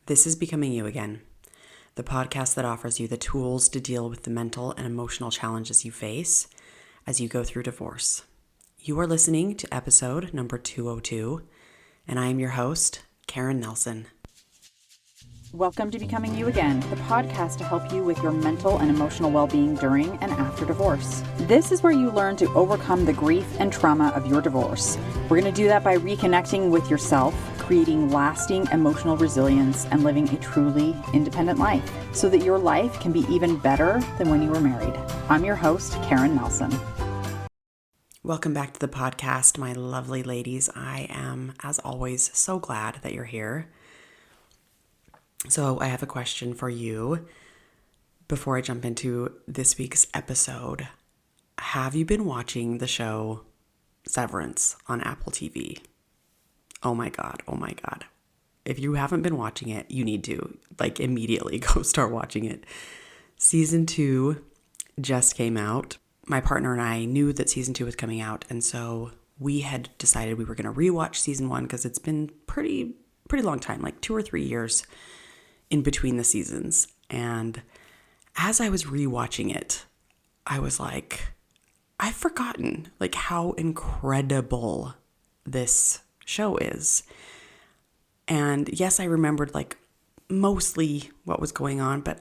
This is Becoming You Again, the podcast that offers you the tools to deal with the mental and emotional challenges you face as you go through divorce. You are listening to episode number 202, and I am your host, Karen Nelson. Welcome to Becoming You Again, the podcast to help you with your mental and emotional well-being during and after divorce. This is where you learn to overcome the grief and trauma of your divorce. We're going to do that by reconnecting with yourself, creating lasting emotional resilience, and living a truly independent life so that your life can be even better than when you were married. I'm your host, Karen Nelson. Welcome back to the podcast, my lovely ladies. I am, as always, so glad that you're here. So I have a question for you before I jump into this week's episode. Have you been watching the show Severance on Apple TV? Oh my God. If you haven't been watching it, you need to, immediately go start watching it. Season 2 just came out. My partner and I knew that season 2 was coming out, and so we had decided we were going to rewatch season 1 because it's been pretty long time, like 2 or 3 years in between the seasons. And as I was rewatching it, I was like, I've forgotten how incredible this show is. And yes, I remembered mostly what was going on, but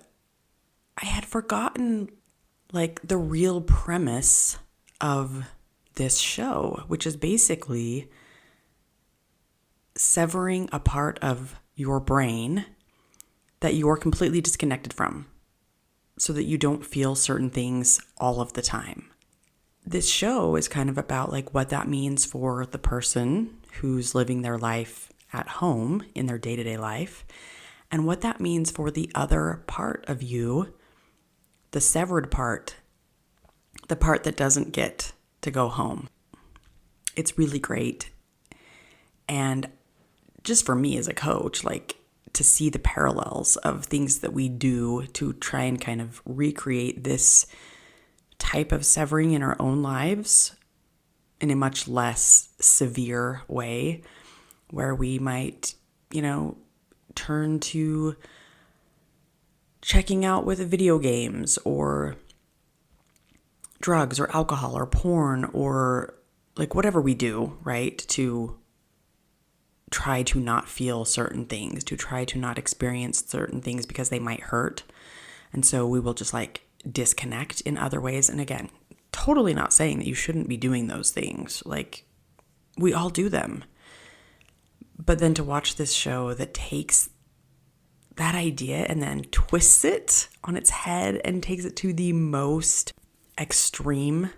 I had forgotten the real premise of this show, which is basically severing a part of your brain that you're completely disconnected from so that you don't feel certain things all of the time. This show is kind of about what that means for the person who's living their life at home in their day-to-day life, and what that means for the other part of you, the severed part, the part that doesn't get to go home. It's really great. And just for me as a coach, to see the parallels of things that we do to try and kind of recreate this type of severing in our own lives in a much less severe way, where we might, turn to checking out with video games or drugs or alcohol or porn or whatever we do, right? To try to not feel certain things, to try to not experience certain things because they might hurt. And so we will just disconnect in other ways. And again, totally not saying that you shouldn't be doing those things. We all do them. But then to watch this show that takes that idea and then twists it on its head and takes it to the most extreme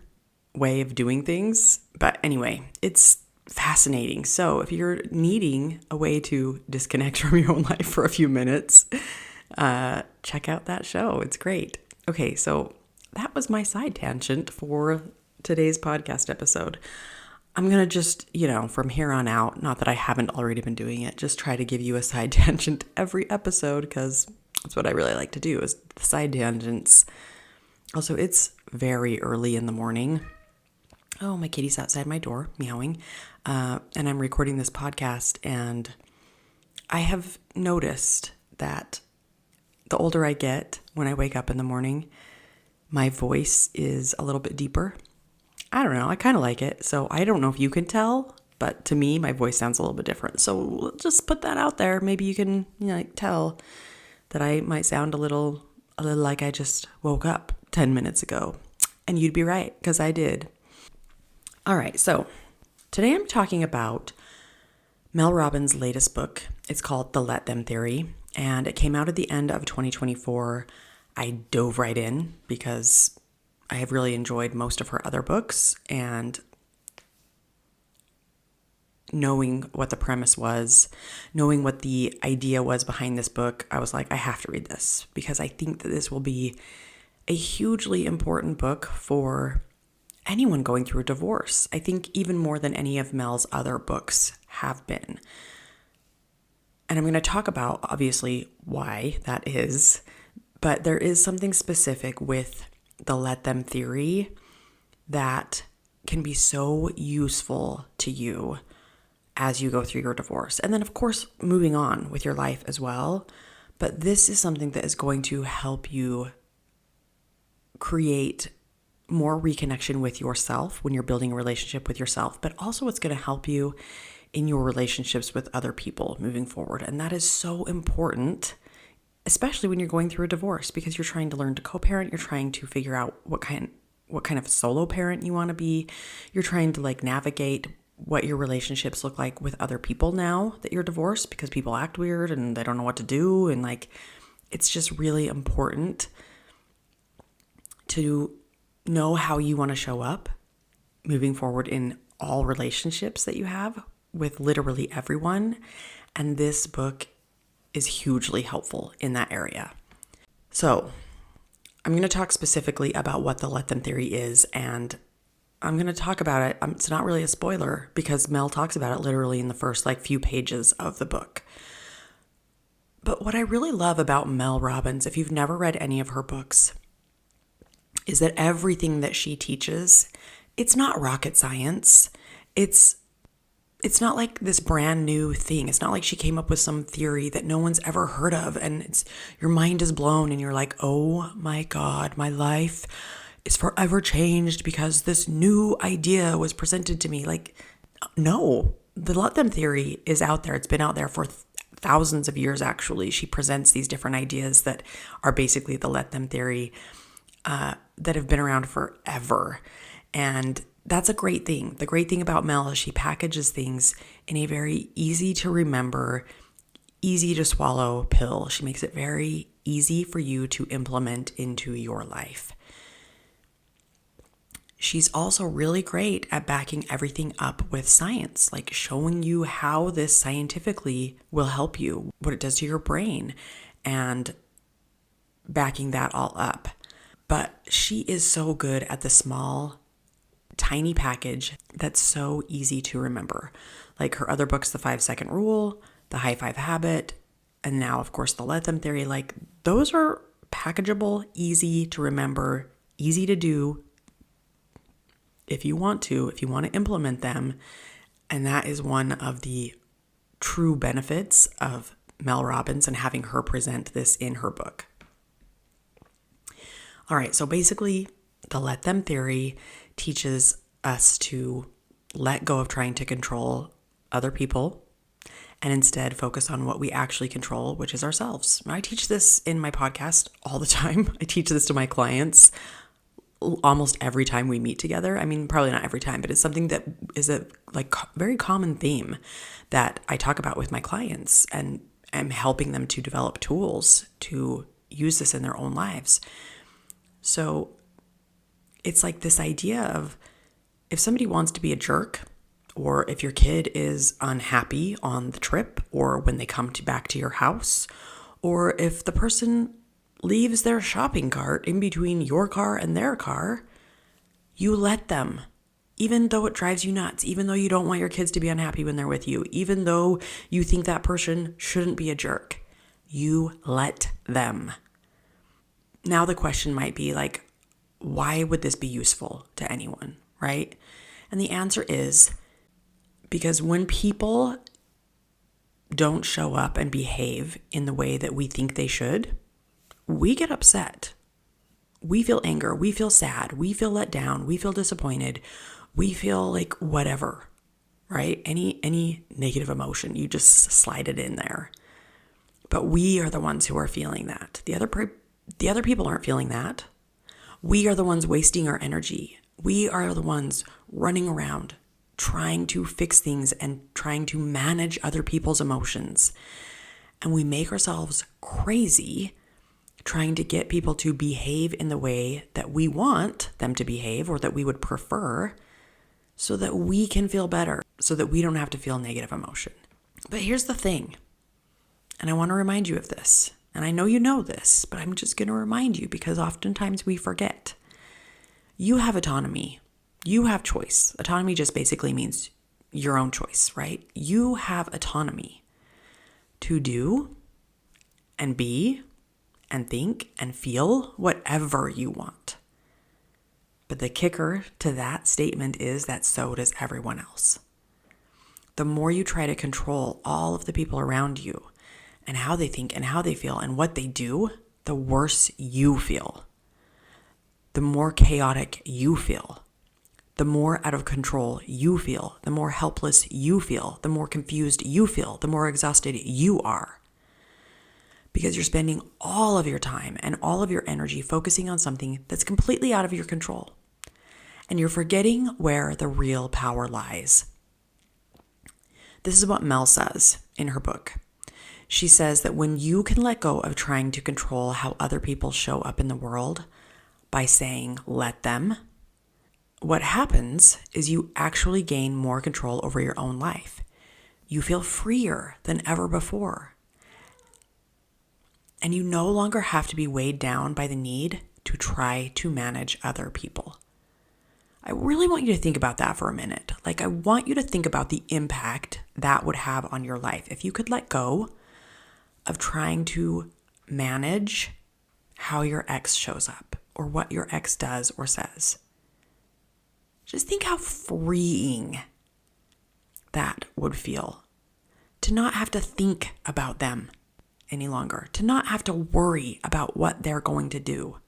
way of doing things. But anyway, it's fascinating. So if you're needing a way to disconnect from your own life for a few minutes, check out that show. It's great. Okay, so that was my side tangent for today's podcast episode. I'm going to just, from here on out, not that I haven't already been doing it, just try to give you a side tangent every episode because that's what I really like to do is the side tangents. Also, it's very early in the morning. Oh, my kitty's outside my door meowing. And I'm recording this podcast, and I have noticed that the older I get, when I wake up in the morning, my voice is a little bit deeper. I don't know. I kind of like it. So I don't know if you can tell, but to me, my voice sounds a little bit different. So just put that out there. Maybe you can tell that I might sound a little like I just woke up 10 minutes ago. And you'd be right, because I did. All right. So today I'm talking about Mel Robbins' latest book. It's called The Let Them Theory, and it came out at the end of 2024. I dove right in because I have really enjoyed most of her other books, and knowing what the premise was, knowing what the idea was behind this book, I was like, I have to read this because I think that this will be a hugely important book for anyone going through a divorce. I think even more than any of Mel's other books have been. And I'm going to talk about, obviously, why that is, but there is something specific with the Let Them theory that can be so useful to you as you go through your divorce. And then, of course, moving on with your life as well. But this is something that is going to help you create more reconnection with yourself when you're building a relationship with yourself, but also it's going to help you in your relationships with other people moving forward. And that is so important, especially when you're going through a divorce, because you're trying to learn to co-parent. You're trying to figure out what kind of solo parent you want to be. You're trying to navigate what your relationships look like with other people now that you're divorced, because people act weird and they don't know what to do. And it's just really important to know how you want to show up moving forward in all relationships that you have with literally everyone. And this book is hugely helpful in that area. So I'm going to talk specifically about what the let them theory is, and I'm going to talk about it. It's not really a spoiler because Mel talks about it literally in the first few pages of the book. But what I really love about Mel Robbins, if you've never read any of her books, is that everything that she teaches, it's not rocket science. It's not like this brand new thing. It's not like she came up with some theory that no one's ever heard of and your mind is blown and you're like, oh my God, my life is forever changed because this new idea was presented to me. No, the let them theory is out there. It's been out there for thousands of years, actually. She presents these different ideas that are basically the let them theory that have been around forever. And that's a great thing. The great thing about Mel is she packages things in a very easy to remember, easy to swallow pill. She makes it very easy for you to implement into your life. She's also really great at backing everything up with science, showing you how this scientifically will help you, what it does to your brain, and backing that all up. But she is so good at the small, tiny package that's so easy to remember. Like her other books, The 5-Second Rule, The High Five Habit, and now, of course, The Let Them Theory. Those are packageable, easy to remember, easy to do if you want to implement them. And that is one of the true benefits of Mel Robbins and having her present this in her book. All right, so basically, the let them theory teaches us to let go of trying to control other people and instead focus on what we actually control, which is ourselves. I teach this in my podcast all the time. I teach this to my clients almost every time we meet together. I mean, probably not every time, but it's something that is a very common theme that I talk about with my clients, and I'm helping them to develop tools to use this in their own lives. So it's this idea of if somebody wants to be a jerk, or if your kid is unhappy on the trip or when they come back to your house, or if the person leaves their shopping cart in between your car and their car, you let them, even though it drives you nuts, even though you don't want your kids to be unhappy when they're with you, even though you think that person shouldn't be a jerk, you let them. Now the question might be why would this be useful to anyone, right? And the answer is because when people don't show up and behave in the way that we think they should, we get upset. We feel anger. We feel sad. We feel let down. We feel disappointed. We feel whatever, right? Any negative emotion, you just slide it in there. But we are the ones who are feeling that. The other people aren't feeling that. We are the ones wasting our energy. We are the ones running around trying to fix things and trying to manage other people's emotions. And we make ourselves crazy trying to get people to behave in the way that we want them to behave or that we would prefer so that we can feel better, so that we don't have to feel negative emotion. But here's the thing, and I want to remind you of this. And I know you know this, but I'm just going to remind you because oftentimes we forget. You have autonomy. You have choice. Autonomy just basically means your own choice, right? You have autonomy to do and be and think and feel whatever you want. But the kicker to that statement is that so does everyone else. the more you try to control all of the people around you and how they think and how they feel and what they do, the worse you feel. The more chaotic you feel. The more out of control you feel. The more helpless you feel. The more confused you feel. The more exhausted you are. Because you're spending all of your time and all of your energy focusing on something that's completely out of your control. And you're forgetting where the real power lies. This is what Mel says in her book. She says that when you can let go of trying to control how other people show up in the world by saying, let them, what happens is you actually gain more control over your own life. You feel freer than ever before. And you no longer have to be weighed down by the need to try to manage other people. I really want you to think about that for a minute. Like, I want you to think about the impact that would have on your life if you could let go of trying to manage how your ex shows up or what your ex does or says. Just think how freeing that would feel to not have to think about them any longer, to not have to worry about what they're going to do,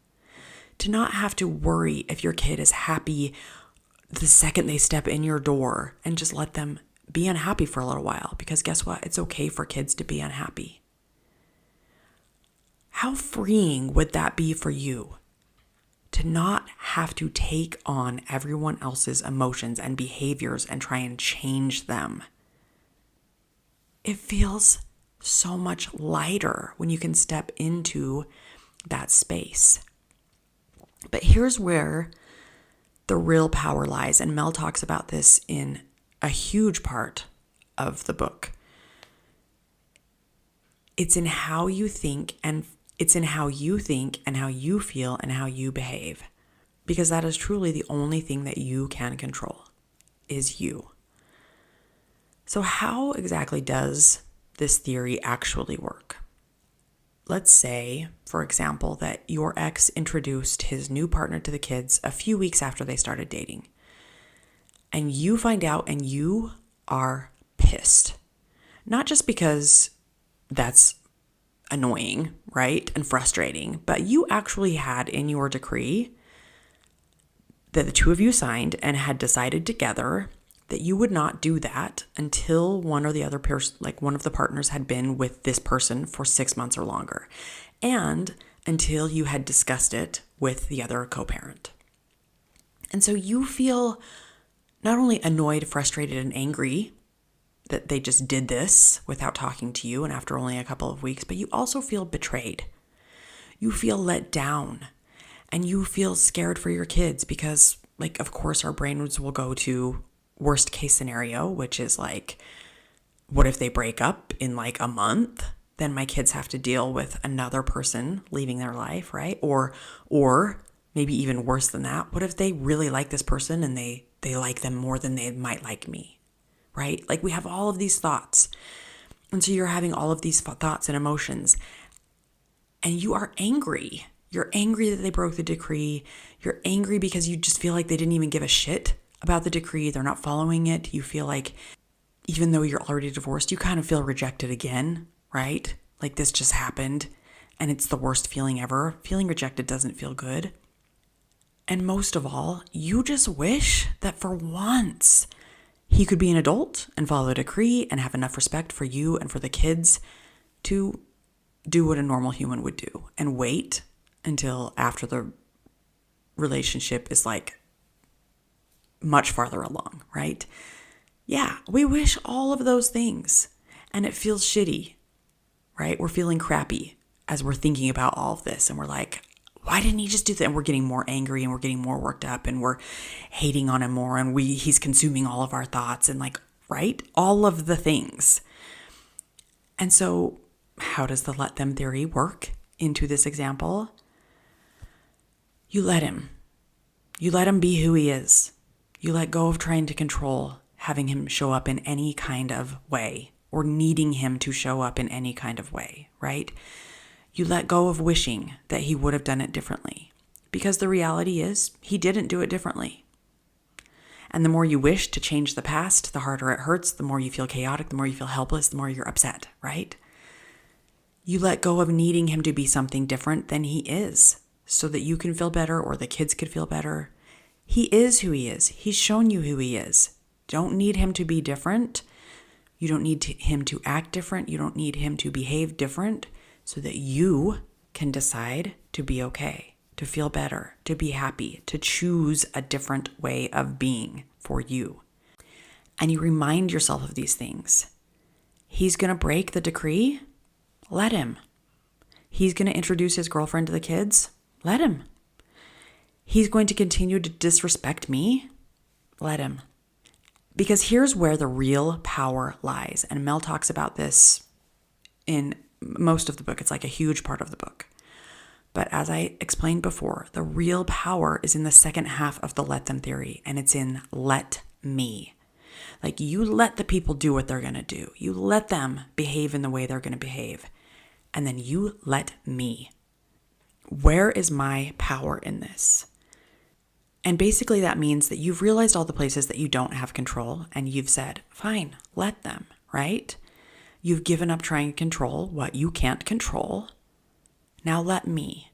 to not have to worry if your kid is happy the second they step in your door, and just let them be unhappy for a little while, because guess what? It's okay for kids to be unhappy. How freeing would that be for you to not have to take on everyone else's emotions and behaviors and try and change them? It feels so much lighter when you can step into that space. But here's where the real power lies, and Mel talks about this in a huge part of the book. It's in how you think, and it's in how you think and how you feel and how you behave. Because that is truly the only thing that you can control, is you. So how exactly does this theory actually work? Let's say, for example, that your ex introduced his new partner to the kids a few weeks after they started dating. And you find out and you are pissed. Not just because that's annoying, right? And frustrating, but you actually had in your decree that the two of you signed and had decided together that you would not do that until one or the other person, like one of the partners, had been with this person for 6 months or longer, and until you had discussed it with the other co-parent. And so you feel not only annoyed, frustrated, and angry that they just did this without talking to you and after only a couple of weeks, but you also feel betrayed. You feel let down, and you feel scared for your kids because, like, of course, our brains will go to worst case scenario, which is like, what if they break up in like a month? Then my kids have to deal with another person leaving their life, right? Or maybe even worse than that, what if they really like this person and they like them more than they might like me, right? Like, we have all of these thoughts. And so you're having all of these thoughts and emotions, and you are angry. You're angry that they broke the decree. You're angry because you just feel like they didn't even give a shit about the decree. They're not following it. You feel like even though you're already divorced, you kind of feel rejected again, right? Like, this just happened and it's the worst feeling ever. Feeling rejected doesn't feel good. And most of all, you just wish that for once he could be an adult and follow the decree and have enough respect for you and for the kids to do what a normal human would do and wait until after the relationship is like much farther along, right? Yeah, we wish all of those things, and it feels shitty, right? We're feeling crappy as we're thinking about all of this, and we're like, why didn't he just do that? And we're getting more angry, and we're getting more worked up, and we're hating on him more, and he's consuming all of our thoughts, and like, right? All of the things. And so how does the let them theory work into this example? You let him. You let him be who he is. You let go of trying to control having him show up in any kind of way or needing him to show up in any kind of way, right? You let go of wishing that he would have done it differently, because the reality is he didn't do it differently. And the more you wish to change the past, the harder it hurts, the more you feel chaotic, the more you feel helpless, the more you're upset, right? You let go of needing him to be something different than he is so that you can feel better or the kids could feel better. He is who he is. He's shown you who he is. Don't need him to be different. You don't need him to act different. You don't need him to behave different so that you can decide to be okay, to feel better, to be happy, to choose a different way of being for you. And you remind yourself of these things. He's going to break the decree. Let him. He's going to introduce his girlfriend to the kids. Let him. He's going to continue to disrespect me. Let him. Because here's where the real power lies. And Mel talks about this in most of the book. It's like a huge part of the book. But as I explained before, the real power is in the second half of the let them theory. And it's in let me. Like, you let the people do what they're going to do. You let them behave in the way they're going to behave. And then you let me. Where is my power in this? And basically that means that you've realized all the places that you don't have control and you've said, fine, let them, right? You've given up trying to control what you can't control. Now let me.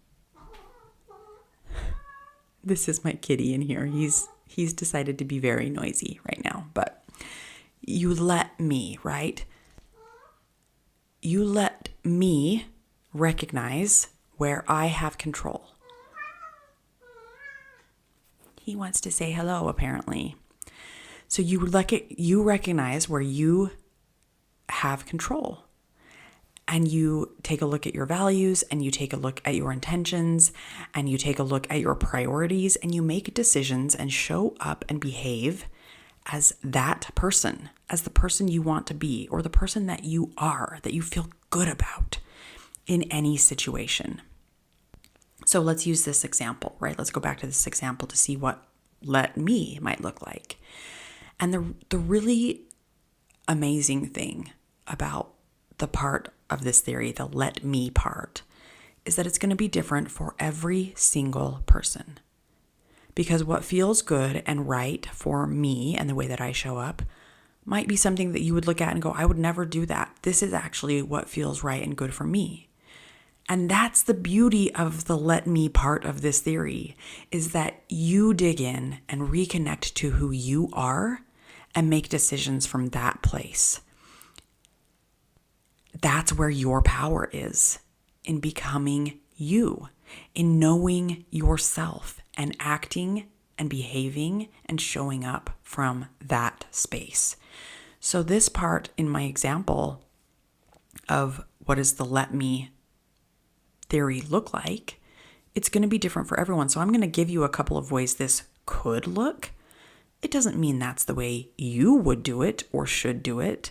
This is my kitty in here. He's decided to be very noisy right now, but you let me, right? You let me recognize where I have control. He wants to say hello, apparently. So you recognize where you have control. And you take a look at your values, and you take a look at your intentions, and you take a look at your priorities, and you make decisions and show up and behave as that person, as the person you want to be, or the person that you are, that you feel good about in any situation. So let's use this example, right? Let's go back to this example to see what let me might look like. And the really amazing thing about the part of this theory, the let me part, is that it's going to be different for every single person. Because what feels good and right for me and the way that I show up might be something that you would look at and go, I would never do that. This is actually what feels right and good for me. And that's the beauty of the let me part of this theory, is that you dig in and reconnect to who you are and make decisions from that place. That's where your power is, in becoming you, in knowing yourself and acting and behaving and showing up from that space. So this part in my example of what is the let me theory look like, it's going to be different for everyone. So I'm going to give you a couple of ways this could look. It doesn't mean that's the way you would do it or should do it.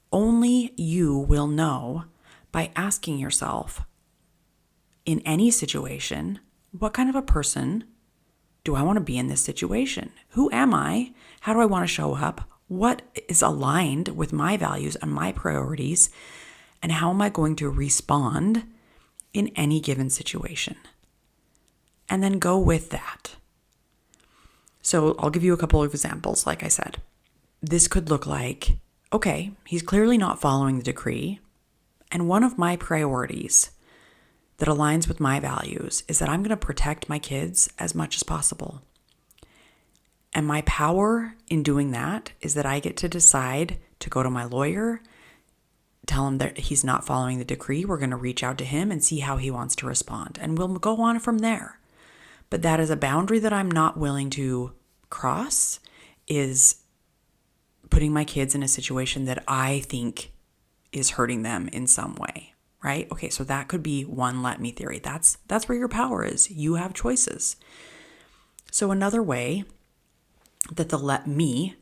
Only you will know by asking yourself, in any situation, what kind of a person do I want to be in this situation? Who am I? How do I want to show up? What is aligned with my values and my priorities? And how am I going to respond in any given situation? And then go with that. So I'll give you a couple of examples. Like I said, this could look like, okay, he's clearly not following the decree. And one of my priorities that aligns with my values is that I'm going to protect my kids as much as possible. And my power in doing that is that I get to decide to go to my lawyer, tell him that he's not following the decree. We're going to reach out to him and see how he wants to respond. And we'll go on from there. But that is a boundary that I'm not willing to cross, is putting my kids in a situation that I think is hurting them in some way, right? Okay, so that could be one let me theory. That's where your power is. You have choices. So another way that the let me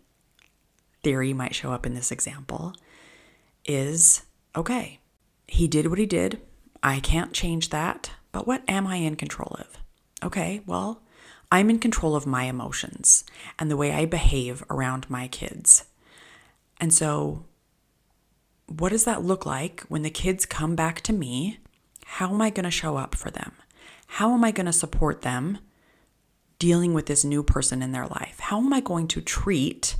theory might show up in this example is, okay, he did what he did. I can't change that, but what am I in control of? Okay, well, I'm in control of my emotions and the way I behave around my kids. And so what does that look like when the kids come back to me? How am I going to show up for them? How am I going to support them dealing with this new person in their life? How am I going to treat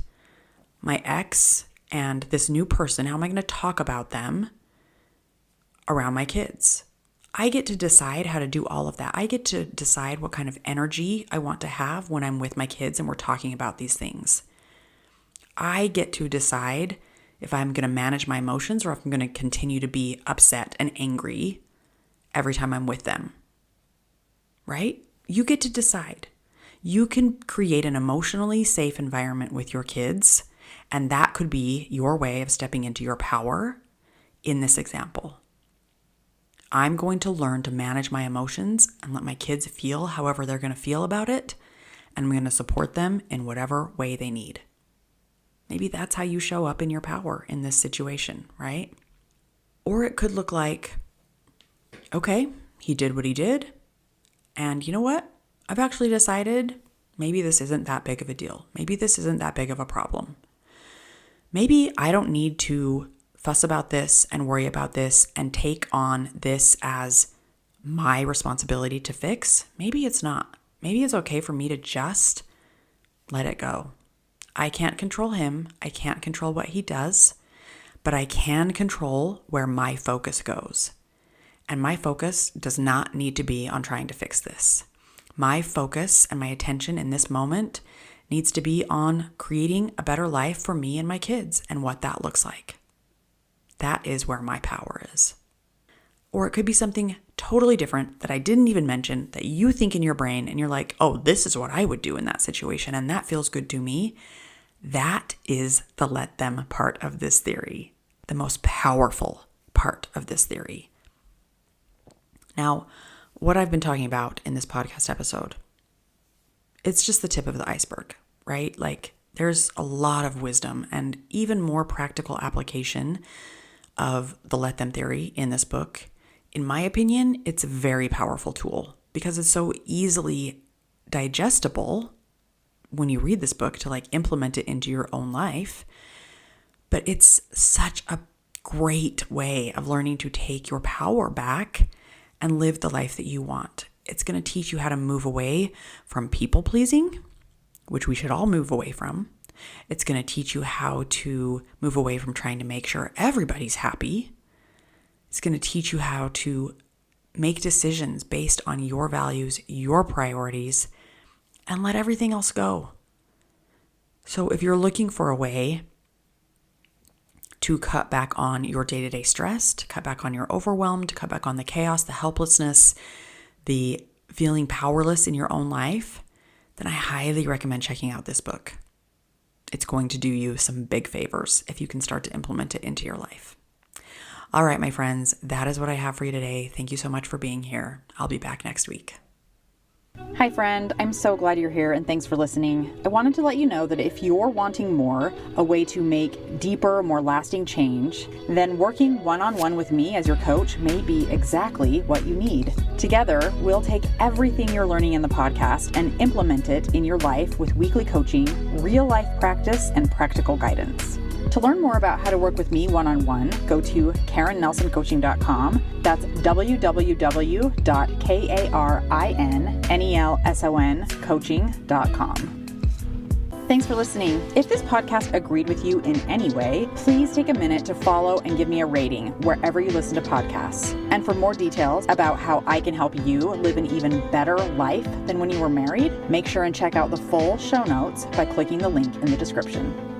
my ex and this new person? How am I going to talk about them around my kids? I get to decide how to do all of that. I get to decide what kind of energy I want to have when I'm with my kids and we're talking about these things. I get to decide if I'm going to manage my emotions or if I'm going to continue to be upset and angry every time I'm with them. Right? You get to decide. You can create an emotionally safe environment with your kids, and that could be your way of stepping into your power in this example. I'm going to learn to manage my emotions and let my kids feel however they're going to feel about it, and I'm going to support them in whatever way they need. Maybe that's how you show up in your power in this situation, right? Or it could look like, okay, he did what he did, and you know what? I've actually decided maybe this isn't that big of a deal. Maybe this isn't that big of a problem. Maybe I don't need to fuss about this and worry about this and take on this as my responsibility to fix. Maybe it's not. Maybe it's okay for me to just let it go. I can't control him. I can't control what he does, but I can control where my focus goes. And my focus does not need to be on trying to fix this. My focus and my attention in this moment needs to be on creating a better life for me and my kids and what that looks like. That is where my power is. Or it could be something totally different that I didn't even mention that you think in your brain and you're like, oh, this is what I would do in that situation and that feels good to me. That is the let them part of this theory, the most powerful part of this theory. Now, what I've been talking about in this podcast episode, it's just the tip of the iceberg, right? Like there's a lot of wisdom and even more practical application of the let them theory in this book. In my opinion, it's a very powerful tool because it's so easily digestible when you read this book to like implement it into your own life. But it's such a great way of learning to take your power back and live the life that you want. It's going to teach you how to move away from people pleasing, which we should all move away from. It's going to teach you how to move away from trying to make sure everybody's happy. It's going to teach you how to make decisions based on your values, your priorities, and let everything else go. So if you're looking for a way to cut back on your day-to-day stress, to cut back on your overwhelm, to cut back on the chaos, the helplessness, the feeling powerless in your own life, then I highly recommend checking out this book. It's going to do you some big favors if you can start to implement it into your life. All right, my friends, that is what I have for you today. Thank you so much for being here. I'll be back next week. Hi friend, I'm so glad you're here and thanks for listening. I wanted to let you know that if you're wanting more, a way to make deeper, more lasting change, then working one-on-one with me as your coach may be exactly what you need. Together, we'll take everything you're learning in the podcast and implement it in your life with weekly coaching, real life practice, and practical guidance. To learn more about how to work with me one-on-one, go to KarenNelsonCoaching.com. That's www.KarenNelsonCoaching.com. Thanks for listening. If this podcast agreed with you in any way, please take a minute to follow and give me a rating wherever you listen to podcasts. And for more details about how I can help you live an even better life than when you were married, make sure and check out the full show notes by clicking the link in the description.